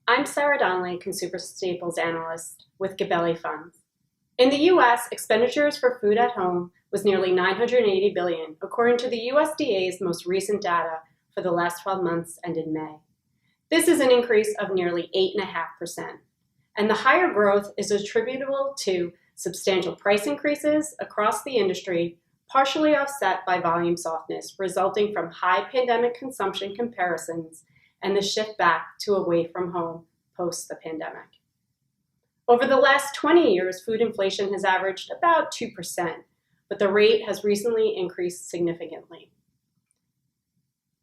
I'm Sarah Donnelly, Consumer Staples Analyst with Gabelli Funds. In the U.S., expenditures for food at home was nearly $980 billion, according to the USDA's most recent data for the last 12 months ended May. This is an increase of nearly 8.5%, and the higher growth is attributable to substantial price increases across the industry, partially offset by volume softness resulting from high pandemic consumption comparisons and the shift back to away from home post the pandemic. Over the last 20 years, food inflation has averaged about 2%, but the rate has recently increased significantly.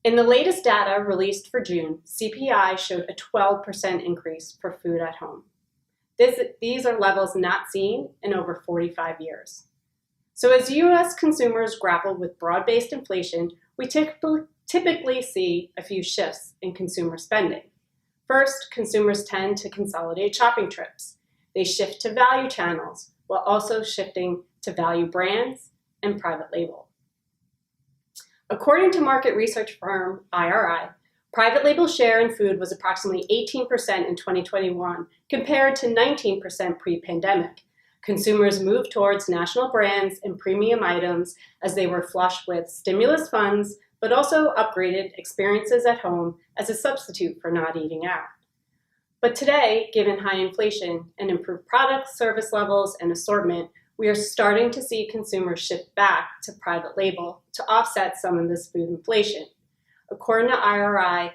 In the latest data released for June, CPI showed a 12% increase for food at home. These are levels not seen in over 45 years. So as U.S. consumers grapple with broad-based inflation, we typically see a few shifts in consumer spending. First, consumers tend to consolidate shopping trips. They shift to value channels while also shifting to value brands and private label. According to market research firm IRI, private label share in food was approximately 18% in 2021 compared to 19% pre-pandemic. Consumers moved towards national brands and premium items as they were flush with stimulus funds, but also upgraded experiences at home as a substitute for not eating out. But today, given high inflation and improved product service levels and assortment, we are starting to see consumers shift back to private label to offset some of this food inflation. According to IRI,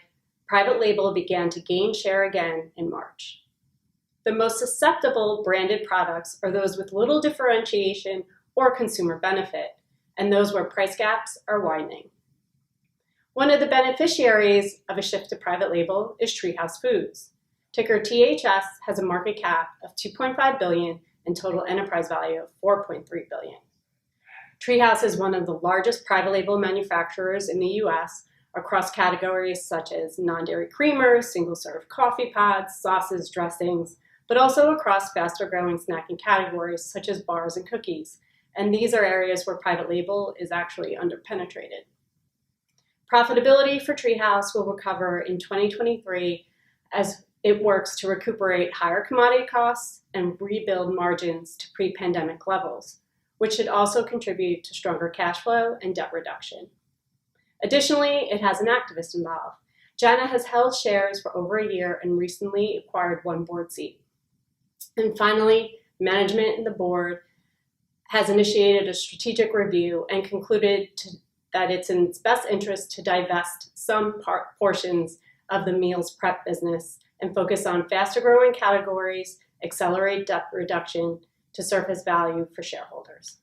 private label began to gain share again in March. The most susceptible branded products are those with little differentiation or consumer benefit, and those where price gaps are widening. One of the beneficiaries of a shift to private label is TreeHouse Foods. Ticker THS has a market cap of $2.5 billion and total enterprise value of $4.3 billion. TreeHouse is one of the largest private label manufacturers in the U.S. across categories such as non-dairy creamers, single-serve coffee pods, sauces, dressings, but also across faster-growing snacking categories such as bars and cookies. And these are areas where private label is actually underpenetrated. Profitability for TreeHouse will recover in 2023 as it works to recuperate higher commodity costs and rebuild margins to pre-pandemic levels, which should also contribute to stronger cash flow and debt reduction. Additionally, it has an activist involved. Jana has held shares for over a year and recently acquired one board seat. And finally, management and the board has initiated a strategic review and concluded that it's in its best interest to divest some portions of the meals prep business and focus on faster growing categories, accelerate debt reduction to surface value for shareholders.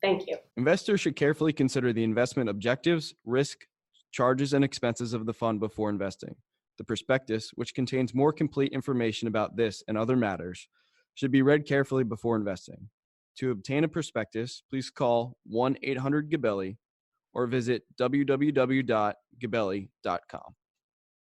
Thank you. Investors should carefully consider the investment objectives, risk, charges, and expenses of the fund before investing. The prospectus, which contains more complete information about this and other matters, should be read carefully before investing. To obtain a prospectus, please call 1-800-GABELLI or visit www.gabelli.com.